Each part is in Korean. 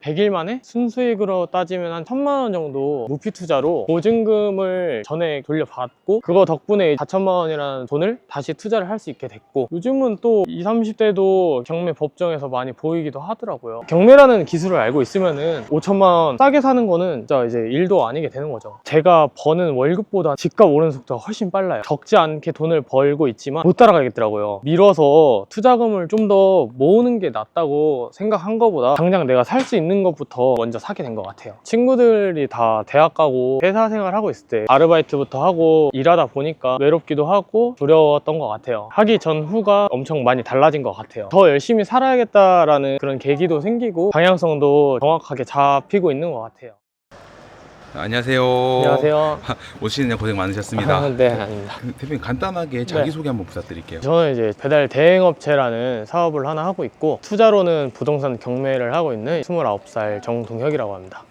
100일 만에 순수익으로 따지면 한 1000만 원 정도 무피 투자로 보증금을 전에 돌려받고 그거 덕분에 4천만 원이라는 돈을 다시 투자를 할 수 있게 됐고, 요즘은 또 20, 30대도 경매 법정에서 많이 보이기도 하더라고요. 경매라는 기술을 알고 있으면은 5천만 원 싸게 사는 거는 진짜 이제 일도 아니게 되는 거죠. 제가 버는 월급보다 집값 오르는 속도가 훨씬 빨라요. 적지 않게 돈을 벌고 있지만 못 따라가겠더라고요. 밀어서 투자금을 좀 더 모으는 게 낫다고 생각한 것보다 당장 내가 살 수 있는 것부터 먼저 사게 된 것 같아요. 친구들이 다 대학 가고 회사 생활 하고 있을 때 아르바이트부터 하고 일하다 보니까 외롭기도 하고 두려웠던 것 같아요. 하기 전후가 엄청 많이 달라진 것 같아요. 더 열심히 살아야겠다라는 그런 계기도 생기고 방향성도 정확하게 잡히고 있는 것 같아요. 안녕하세요. 안녕하세요. 오시느냐 고생 많으셨습니다. 네, 아닙니다. 대표님 간단하게 자기소개 한번 부탁드릴게요. 저는 이제 배달 대행업체라는 사업을 하나 하고 있고, 투자로는 부동산 경매를 하고 있는 29살 정동혁이라고 합니다.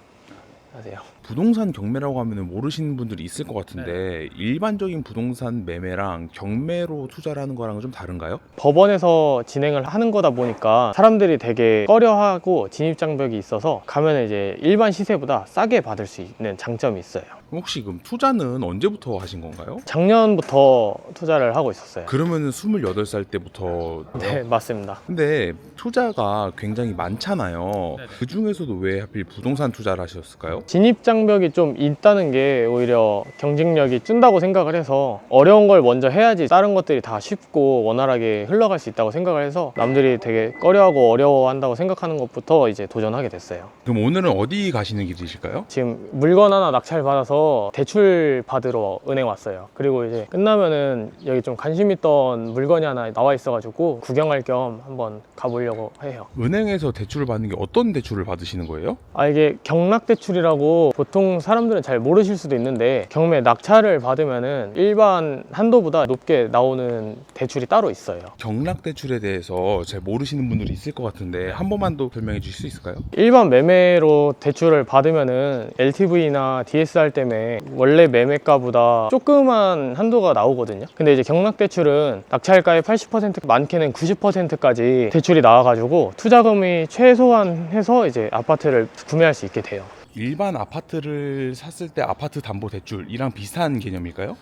안녕하세요. 부동산 경매라고 하면 모르시는 분들이 있을 것 같은데 일반적인 부동산 매매랑 경매로 투자를 하는 거랑은 좀 다른가요? 법원에서 진행을 하는 거다 보니까 사람들이 되게 꺼려하고 진입장벽이 있어서 가면 이제 일반 시세보다 싸게 받을 수 있는 장점이 있어요. 혹시 그럼 투자는 언제부터 하신 건가요? 작년부터 투자를 하고 있었어요. 그러면은 28살 때부터. 네, 맞습니다. 근데 투자가 굉장히 많잖아요. 네네. 그 중에서도 왜 하필 부동산 투자를 하셨을까요? 진입장벽이 좀 있다는 게 오히려 경쟁력이 찐다고 생각을 해서 어려운 걸 먼저 해야지 다른 것들이 다 쉽고 원활하게 흘러갈 수 있다고 생각을 해서 남들이 되게 꺼려하고 어려워한다고 생각하는 것부터 이제 도전하게 됐어요. 그럼 오늘은 어디 가시는 길이실까요? 지금 물건 하나 낙찰 받아서 대출 받으러 은행 왔어요. 그리고 이제 끝나면은 여기 좀 관심 있던 물건이 하나 나와 있어가지고 구경할 겸 한번 가보려고 해요. 은행에서 대출을 받는 게 어떤 대출을 받으시는 거예요? 이게 경락대출이라고 보통 사람들은 잘 모르실 수도 있는데, 경매 낙찰을 받으면은 일반 한도보다 높게 나오는 대출이 따로 있어요. 경락대출에 대해서 잘 모르시는 분들이 있을 것 같은데 한 번만 더 설명해 주실 수 있을까요? 일반 매매로 대출을 받으면은 LTV나 DSR 때문에 원래 매매가보다 조그만 한도가 나오거든요. 근데 이제 경락대출은 낙찰가의 80%, 많게는 90%까지 대출이 나와가지고 투자금이 최소한 해서 이제 아파트를 구매할 수 있게 돼요. 일반 아파트를 샀을 때 아파트 담보 대출이랑 비슷한 개념일까요?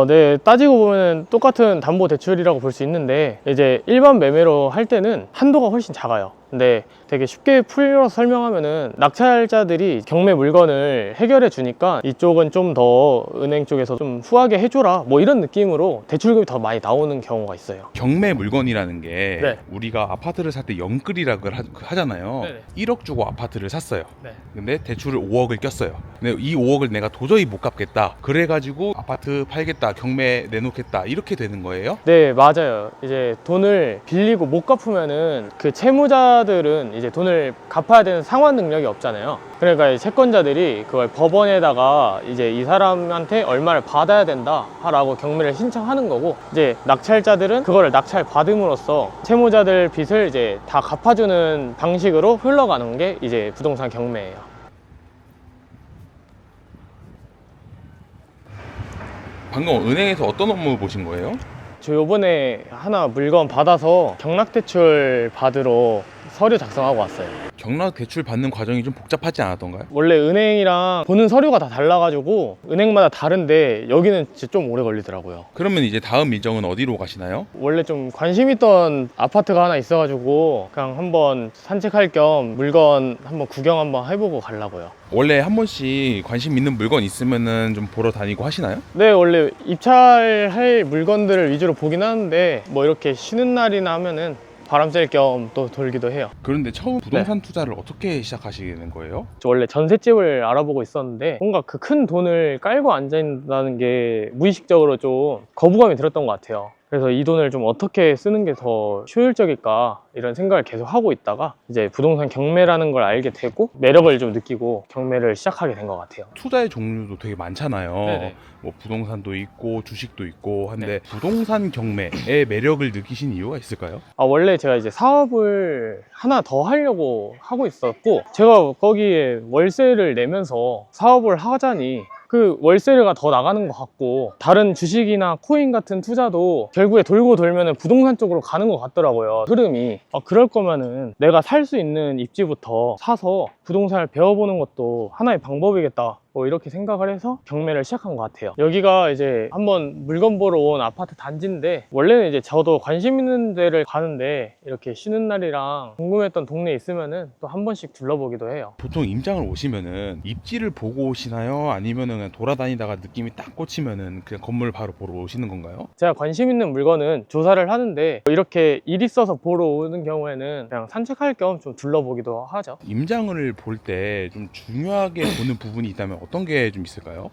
네, 따지고 보면 똑같은 담보 대출이라고 볼 수 있는데, 이제 일반 매매로 할 때는 한도가 훨씬 작아요. 근데 되게 쉽게 풀려서 설명하면은 낙찰자들이 경매 물건을 해결해 주니까 이쪽은 좀 더 은행 쪽에서 좀 후하게 해줘라 뭐 이런 느낌으로 대출금이 더 많이 나오는 경우가 있어요. 경매 물건이라는 게 네. 우리가 아파트를 살 때 영끌이라고 하잖아요. 네네. 1억 주고 아파트를 샀어요. 네. 근데 대출을 5억을 꼈어요. 근데 이 5억을 내가 도저히 못 갚겠다. 그래가지고 아파트 팔겠다, 경매 내놓겠다 이렇게 되는 거예요? 네, 맞아요. 이제 돈을 빌리고 못 갚으면은 그 채무자들은 이제 돈을 갚아야 되는 상환 능력이 없잖아요. 그러니까 이 채권자들이 그걸 법원에다가 이제 이 사람한테 얼마를 받아야 된다 라고 경매를 신청하는 거고, 이제 낙찰자들은 그거를 낙찰 받음으로써 채무자들 빚을 이제 다 갚아주는 방식으로 흘러가는 게 이제 부동산 경매예요. 방금 은행에서 어떤 업무 보신 거예요? 저 요번에 하나 물건 받아서 경락대출 받으러 서류 작성하고 왔어요. 경락 대출 받는 과정이 좀 복잡하지 않았던가요? 원래 은행이랑 보는 서류가 다 달라가지고 은행마다 다른데 여기는 진짜 좀 오래 걸리더라고요. 그러면 이제 다음 일정은 어디로 가시나요? 원래 좀 관심 있던 아파트가 하나 있어가지고 그냥 한번 산책할 겸 물건 한번 구경 한번 해보고 가려고요. 원래 한 번씩 관심 있는 물건 있으면은 좀 보러 다니고 하시나요? 네, 원래 입찰할 물건들을 위주로 보긴 하는데 뭐 이렇게 쉬는 날이나 하면은 바람 쐴 겸 또 돌기도 해요. 그런데 처음 부동산 투자를 어떻게 시작하시게 된 거예요? 저 원래 전셋집을 알아보고 있었는데 뭔가 그 큰 돈을 깔고 앉아있다는 게 무의식적으로 좀 거부감이 들었던 것 같아요. 그래서 이 돈을 좀 어떻게 쓰는 게 더 효율적일까 이런 생각을 계속 하고 있다가 이제 부동산 경매라는 걸 알게 되고 매력을 좀 느끼고 경매를 시작하게 된 것 같아요. 투자의 종류도 되게 많잖아요. 네네. 뭐 부동산도 있고 주식도 있고 한데 네. 부동산 경매의 매력을 느끼신 이유가 있을까요? 원래 제가 이제 사업을 하나 더 하려고 하고 있었고, 제가 거기에 월세를 내면서 사업을 하자니 그 월세가 더 나가는 것 같고, 다른 주식이나 코인 같은 투자도 결국에 돌고 돌면은 부동산 쪽으로 가는 것 같더라고요, 흐름이. 그럴 거면은 내가 살 수 있는 입지부터 사서 부동산을 배워보는 것도 하나의 방법이겠다, 뭐 이렇게 생각을 해서 경매를 시작한 것 같아요. 여기가 이제 한번 물건 보러 온 아파트 단지인데, 원래는 이제 저도 관심 있는 데를 가는데 이렇게 쉬는 날이랑 궁금했던 동네 있으면은 또 한 번씩 둘러보기도 해요. 보통 임장을 오시면은 입지를 보고 오시나요? 아니면은 그냥 돌아다니다가 느낌이 딱 꽂히면은 그냥 건물 바로 보러 오시는 건가요? 제가 관심 있는 물건은 조사를 하는데, 이렇게 일 있어서 보러 오는 경우에는 그냥 산책할 겸 좀 둘러보기도 하죠. 임장을 볼 때 좀 중요하게 보는 부분이 있다면 어떤 게 좀 있을까요?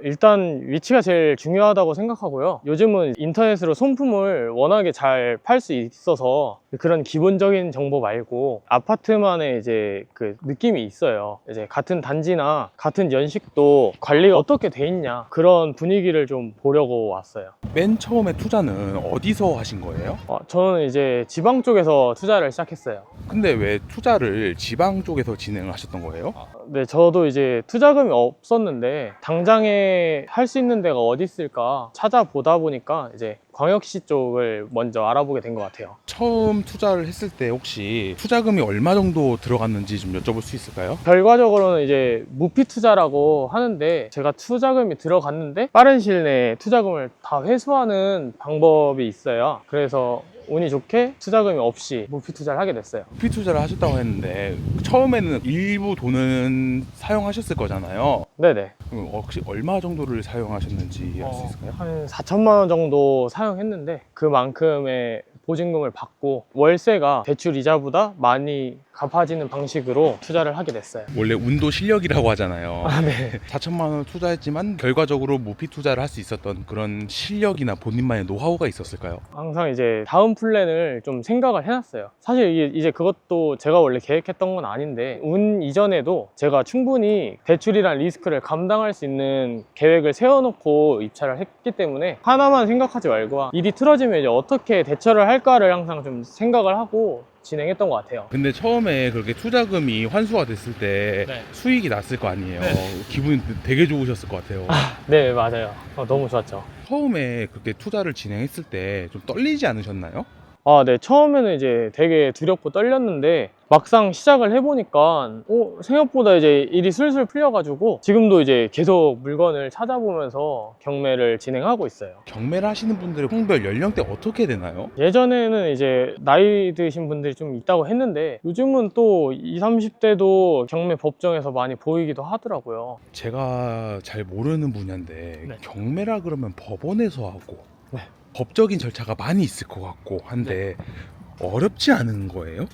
일단 위치가 제일 중요하다고 생각하고요. 요즘은 인터넷으로 손품을 워낙에 잘 팔 수 있어서 그런 기본적인 정보 말고 아파트만의 이제 그 느낌이 있어요. 이제 같은 단지나 같은 연식도 관리가 어떻게 돼 있냐, 그런 분위기를 좀 보려고 왔어요. 맨 처음에 투자는 어디서 하신 거예요? 저는 이제 지방 쪽에서 투자를 시작했어요. 근데 왜 투자를 지방 쪽에서 진행을 하셨던 거예요? 네, 저도 이제 투자금이 없었는데 당장에 할 수 있는 데가 어디 있을까 찾아보다 보니까 이제 광역시 쪽을 먼저 알아보게 된 것 같아요. 처음 투자를 했을 때 혹시 투자금이 얼마 정도 들어갔는지 좀 여쭤볼 수 있을까요? 결과적으로는 이제 무피 투자라고 하는데, 제가 투자금이 들어갔는데 빠른 시일 내에 투자금을 다 회수하는 방법이 있어요. 그래서 운이 좋게 투자금이 없이 무피 투자를 하게 됐어요. 무피 투자를 하셨다고 했는데 처음에는 일부 돈은 사용하셨을 거잖아요. 네네. 그럼 혹시 얼마 정도를 사용하셨는지 알 수 있을까요? 한 4천만 원 정도 사용했는데 그만큼의 보증금을 받고 월세가 대출 이자보다 많이 갚아지는 방식으로 투자를 하게 됐어요. 원래 운도 실력이라고 하잖아요. 네. 4천만 원을 투자했지만 결과적으로 무피 투자를 할 수 있었던 그런 실력이나 본인만의 노하우가 있었을까요? 항상 이제 다음 플랜을 좀 생각을 해놨어요. 사실 이제 그것도 제가 원래 계획했던 건 아닌데, 운 이전에도 제가 충분히 대출이란 리스크를 감당할 수 있는 계획을 세워놓고 입찰을 했기 때문에 하나만 생각하지 말고 일이 틀어지면 이제 어떻게 대처를 할까를 항상 좀 생각을 하고 진행했던 것 같아요. 근데 처음에 그렇게 투자금이 환수가 됐을 때 네. 수익이 났을 거 아니에요. 네. 기분이 되게 좋으셨을 것 같아요. 네, 맞아요. 너무 좋았죠. 처음에 그렇게 투자를 진행했을 때 좀 떨리지 않으셨나요? 네. 처음에는 이제 되게 두렵고 떨렸는데 막상 시작을 해보니까 생각보다 이제 일이 술술 풀려가지고 지금도 이제 계속 물건을 찾아보면서 경매를 진행하고 있어요. 경매를 하시는 분들의 성별 연령대 어떻게 되나요? 예전에는 이제 나이 드신 분들이 좀 있다고 했는데 요즘은 또 20, 30대도 경매 법정에서 많이 보이기도 하더라고요. 제가 잘 모르는 분야인데 네. 경매라 그러면 법원에서 하고 네. 법적인 절차가 많이 있을 것 같고 한데 어렵지 않은 거예요?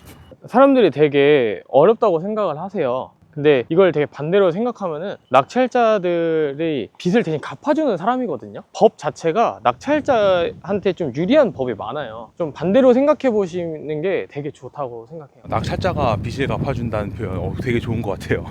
사람들이 되게 어렵다고 생각을 하세요. 근데 이걸 되게 반대로 생각하면은 낙찰자들이 빚을 대신 갚아주는 사람이거든요. 법 자체가 낙찰자한테 좀 유리한 법이 많아요. 좀 반대로 생각해 보시는 게 되게 좋다고 생각해요. 낙찰자가 빚을 갚아준다는 표현 되게 좋은 것 같아요.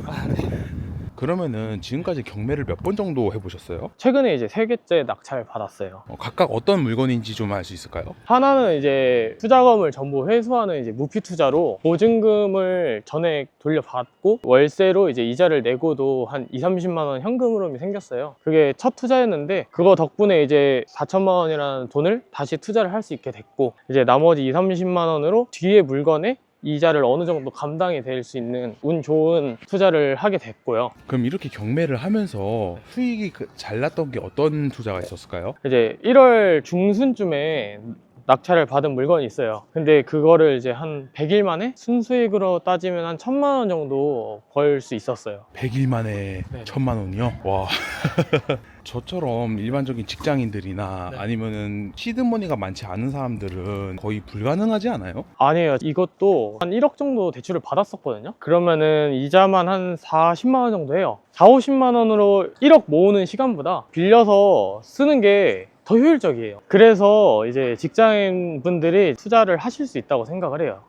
그러면은 지금까지 경매를 몇 번 정도 해보셨어요? 최근에 이제 3개째 낙찰 받았어요. 각각 어떤 물건인지 좀 알 수 있을까요? 하나는 이제 투자금을 전부 회수하는 이제 무피 투자로 보증금을 전액 돌려받고 월세로 이제 이자를 내고도 한 2, 30만 원 현금 흐름이 생겼어요. 그게 첫 투자였는데 그거 덕분에 이제 4천만 원이라는 돈을 다시 투자를 할 수 있게 됐고, 이제 나머지 2, 30만 원으로 뒤에 물건에 이자를 어느 정도 감당이 될 수 있는 운 좋은 투자를 하게 됐고요. 그럼 이렇게 경매를 하면서 수익이 잘 났던 게 어떤 투자가 있었을까요? 이제 1월 중순쯤에 낙찰을 받은 물건이 있어요. 근데 그거를 이제 한 100일 만에 순수익으로 따지면 한 1,000만 원 정도 벌 수 있었어요. 100일 만에 네. 1,000만 원이요? 와. 저처럼 일반적인 직장인들이나 네. 아니면은 시드머니가 많지 않은 사람들은 거의 불가능하지 않아요? 아니에요. 이것도 한 1억 정도 대출을 받았었거든요. 그러면은 이자만 한 40만 원 정도 해요. 4, 50만 원으로 1억 모으는 시간보다 빌려서 쓰는 게 더 효율적이에요. 그래서 이제 직장인 분들이 투자를 하실 수 있다고 생각을 해요.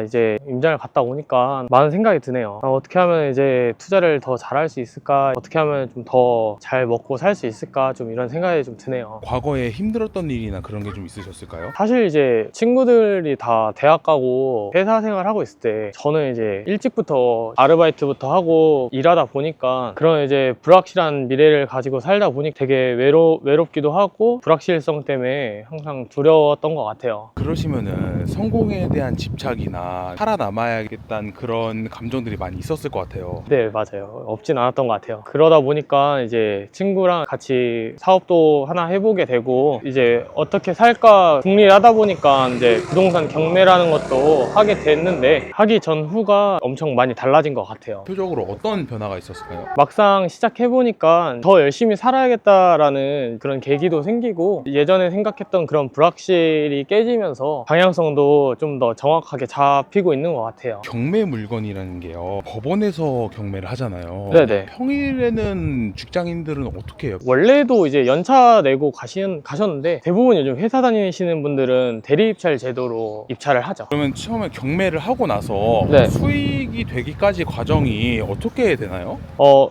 이제 임장을 갔다 오니까 많은 생각이 드네요. 어떻게 하면 이제 투자를 더 잘할 수 있을까? 어떻게 하면 좀 더 잘 먹고 살 수 있을까? 좀 이런 생각이 좀 드네요. 과거에 힘들었던 일이나 그런 게 좀 있으셨을까요? 사실 이제 친구들이 다 대학 가고 회사 생활 하고 있을 때 저는 이제 일찍부터 아르바이트부터 하고 일하다 보니까 그런 이제 불확실한 미래를 가지고 살다 보니 되게 외롭기도 하고 불확실성 때문에 항상 두려웠던 것 같아요. 그러시면은 성공에 대한 집착이나 살아남아야겠다는 그런 감정들이 많이 있었을 것 같아요. 네, 맞아요. 없진 않았던 것 같아요. 그러다 보니까 이제 친구랑 같이 사업도 하나 해보게 되고 이제 어떻게 살까 궁리하다 보니까 이제 부동산 경매라는 것도 하게 됐는데 하기 전후가 엄청 많이 달라진 것 같아요. 대표적으로 어떤 변화가 있었을까요? 막상 시작해보니까 더 열심히 살아야겠다라는 그런 계기도 생기고 예전에 생각했던 그런 불확실이 깨지면서 방향성도 좀 더 정확하게 잡히고 있는 것 같아요. 경매 물건이라는 게요, 법원에서 경매를 하잖아요. 네네. 평일에는 직장인들은 어떻게 해요? 원래도 이제 연차 내고 가셨는데 대부분 요즘 회사 다니시는 분들은 대리 입찰 제도로 입찰을 하죠. 그러면 처음에 경매를 하고 나서 네. 수익이 되기까지 과정이 어떻게 되나요?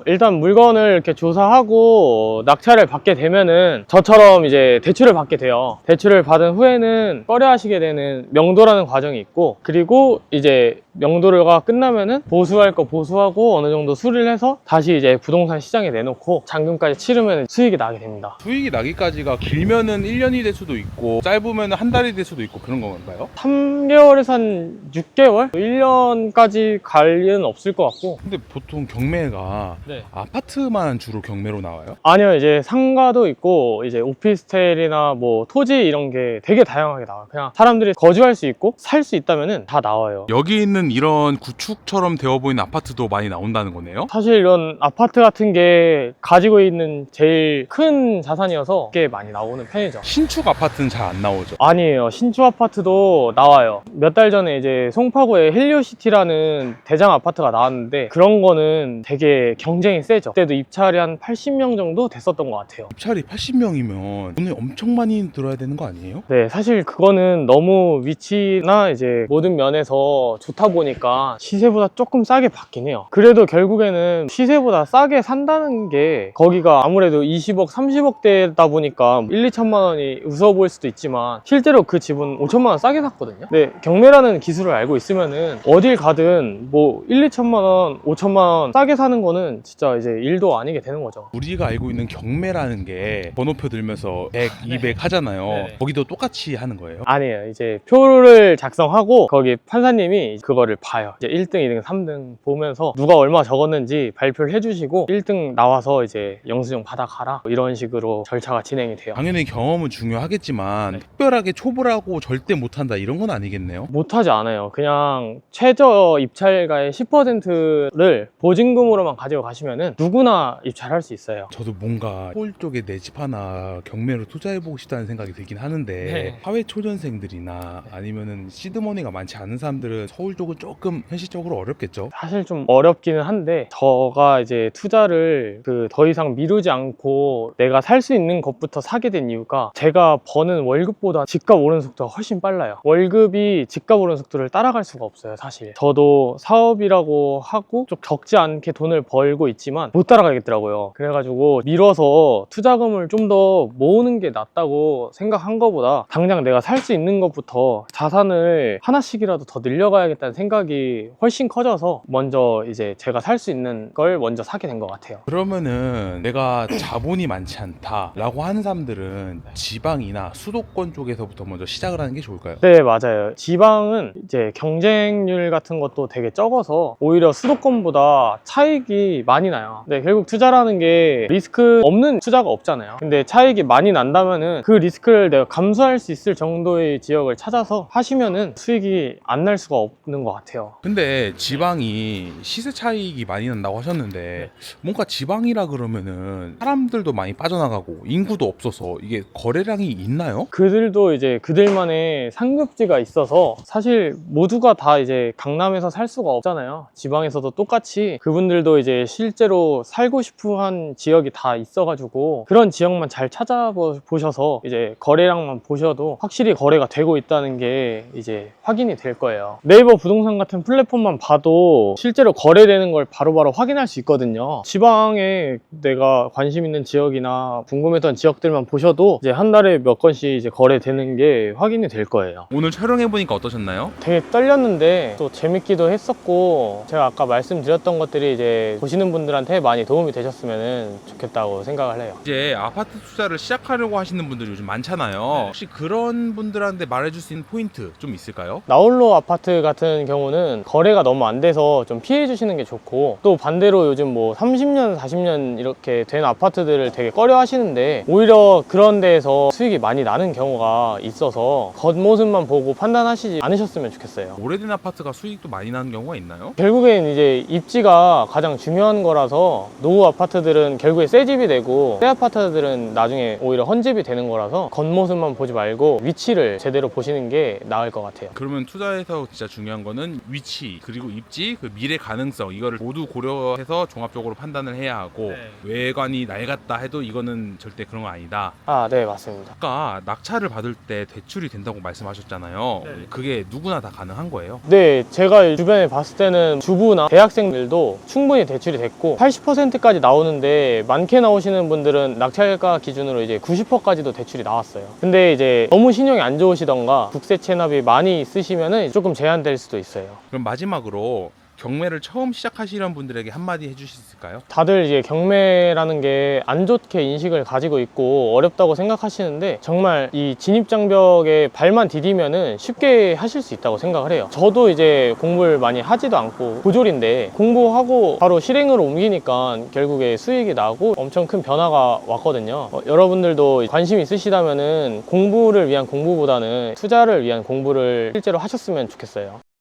일단 물건을 이렇게 조사하고 낙찰을 받게 되면은 저처럼 이제 대출을 받게 돼요. 대출을 받은 후에는 꺼려하시게 되는 명도라는 과정이 있고, 그리고 이제 명도가 끝나면은 보수할 거 보수하고 어느 정도 수리를 해서 다시 이제 부동산 시장에 내놓고 잔금까지 치르면 수익이 나게 됩니다. 수익이 나기까지가 길면은 1년이 될 수도 있고 짧으면 한 달이 될 수도 있고 그런 건가요? 3개월에서 한 6개월? 1년까지 갈 일은 없을 것 같고. 근데 보통 경매가 네. 아파트만 주로 경매로 나와요? 아니요, 이제 상가도 있고 이제 오피스텔이나 뭐 토지 이런 게 되게 다양하게 나와요. 그냥 사람들이 거주할 수 있고 살 수 있다면은 다 나와요. 여기 있는 이런 구축처럼 되어 보이는 아파트도 많이 나온다는 거네요? 사실 이런 아파트 같은 게 가지고 있는 제일 큰 자산이어서 꽤 많이 나오는 편이죠. 신축 아파트는 잘 안 나오죠? 아니에요. 신축 아파트도 나와요. 몇 달 전에 이제 송파구에 헬리오시티라는 대장 아파트가 나왔는데 그런 거는 되게 경쟁이 세죠. 그때도 입찰이 한 80명 정도 됐었던 것 같아요. 입찰이 80명이면 돈이 엄청 많이 들어야 되는 거 아니에요? 네, 사실 그거는 너무 위치나 이제 모든 면에서 좋다 보니까 시세보다 조금 싸게 받긴 해요. 그래도 결국에는 시세보다 싸게 산다는 게 거기가 아무래도 20억, 30억대다 보니까 1, 2천만 원이 우스워 보일 수도 있지만 실제로 그 집은 5천만 원 싸게 샀거든요. 네, 경매라는 기술을 알고 있으면은 어딜 가든 뭐 1, 2천만 원, 5천만 원 싸게 사는 거는 진짜 이제 일도 아니게 되는 거죠. 우리가 알고 있는 경매라는 게 번호표 들면서 100, 200 하잖아요. 네네. 거기도 똑같이 하는 거예요? 아니에요. 이제 표를 작성하고 거기 판사님이 그거를 봐요. 이제 1등, 2등, 3등 보면서 누가 얼마 적었는지 발표를 해주시고 1등 나와서 이제 영수증 받아가라 이런 식으로 절차가 진행이 돼요. 당연히 경험은 중요하겠지만 네. 특별하게 초보라고 절대 못한다 이런 건 아니겠네요? 못하지 않아요. 그냥 최저 입찰가의 10%를 보증금으로만 가지고 가시면은 누구나 입찰할 수 있어요. 저도 뭔가 서울 쪽에 내 집 하나 경매로 투자해보고 싶다는 생각이 들긴 하는데 네. 사회 초년생들이나 아니면은 시드머니가 많지 않은 사람들은 서울 쪽은 조금 현실적으로 어렵겠죠? 사실 좀 어렵기는 한데 저가 이제 투자를 더 이상 미루지 않고 내가 살 수 있는 것부터 사게 된 이유가 제가 버는 월급보다 집값 오르는 속도가 훨씬 빨라요. 월급이 집값 오르는 속도를 따라갈 수가 없어요. 사실 저도 사업이라고 하고 좀 적지 않게 돈을 벌고 있지만 못 따라가겠더라고요. 그래가지고 미뤄서 투자금을 좀 더 모으는 게 낫다고 생각한 것보다 당장 내가 살 수 있는 것부터 자산을 하나씩이라도 더 늘려가야겠다는 생각이 훨씬 커져서 먼저 이제 제가 살 수 있는 걸 먼저 사게 된 것 같아요. 그러면은 내가 자본이 많지 않다라고 하는 사람들은 지방이나 수도권 쪽에서부터 먼저 시작을 하는 게 좋을까요? 네, 맞아요. 지방은 이제 경쟁률 같은 것도 되게 적어서 오히려 수도권보다 차익이 많이 나요. 네, 결국 투자라는 게 리스크 없는 투자가 없잖아요. 근데 차익이 많이 난다면은 그 리스크를 내가 감수할 수 있을 정도의 지역을 찾아서 하시면은 수익이 안 날 수가 없는 것 같아요. 근데 지방이 시세 차익이 많이 난다고 하셨는데 뭔가 지방이라 그러면은 사람들도 많이 빠져나가고 인구도 없어서 이게 거래량이 있나요? 그들도 이제 그들만의 상급지가 있어서 사실 모두가 다 이제 강남에서 살 수가 없잖아요. 지방에서도 똑같이 그분들도 이제 실제로 살고 싶어 한 지역이 다 있어가지고 그런 지역만 잘 찾아보셔서 이제 거래량만 보셔도 확실히 거래가 되고 있다는 게 이제 확인이 돼요. 될 거예요. 네이버 부동산 같은 플랫폼만 봐도 실제로 거래되는 걸 바로바로 확인할 수 있거든요. 지방에 내가 관심 있는 지역이나 궁금했던 지역들만 보셔도 이제 한 달에 몇 건씩 이제 거래되는 게 확인이 될 거예요. 오늘 촬영해보니까 어떠셨나요? 되게 떨렸는데 또 재밌기도 했었고, 제가 아까 말씀드렸던 것들이 이제 보시는 분들한테 많이 도움이 되셨으면 좋겠다고 생각을 해요. 이제 아파트 투자를 시작하려고 하시는 분들이 요즘 많잖아요. 혹시 그런 분들한테 말해줄 수 있는 포인트 좀 있을까요? 나홀로 아파트 같은 경우는 거래가 너무 안 돼서 좀 피해 주시는 게 좋고, 또 반대로 요즘 뭐 30년, 40년 이렇게 된 아파트들을 되게 꺼려 하시는데 오히려 그런 데에서 수익이 많이 나는 경우가 있어서 겉모습만 보고 판단하시지 않으셨으면 좋겠어요. 오래된 아파트가 수익도 많이 나는 경우가 있나요? 결국엔 이제 입지가 가장 중요한 거라서 노후 아파트들은 결국에 새 집이 되고 새 아파트들은 나중에 오히려 헌집이 되는 거라서 겉모습만 보지 말고 위치를 제대로 보시는 게 나을 것 같아요. 그러면 투자에서 진짜 중요한 거는 위치, 그리고 입지, 그 미래 가능성, 이거를 모두 고려해서 종합적으로 판단을 해야 하고, 외관이 낡았다 해도 이거는 절대 그런 거 아니다. 아, 네, 맞습니다. 아까 낙찰을 받을 때 대출이 된다고 말씀하셨잖아요. 그게 누구나 다 가능한 거예요? 네, 제가 주변에 봤을 때는 주부나 대학생들도 충분히 대출이 됐고 80%까지 나오는데 많게 나오시는 분들은 낙찰가 기준으로 이제 90%까지도 대출이 나왔어요. 근데 이제 너무 신용이 안 좋으시던가 국세 체납이 많이 있으시면은 조금 제한될 수도 있어요. 그럼 마지막으로 경매를 처음 시작하시려는 분들에게 한마디 해주실 수 있을까요? 다들 이제 경매라는 게 안 좋게 인식을 가지고 있고 어렵다고 생각하시는데, 정말 이 진입장벽에 발만 디디면은 쉽게 하실 수 있다고 생각을 해요. 저도 이제 공부를 많이 하지도 않고 고졸인데 공부하고 바로 실행으로 옮기니까 결국에 수익이 나고 엄청 큰 변화가 왔거든요. 여러분들도 관심 있으시다면은 공부를 위한 공부보다는 투자를 위한 공부를 실제로 하셨으면 좋겠어요.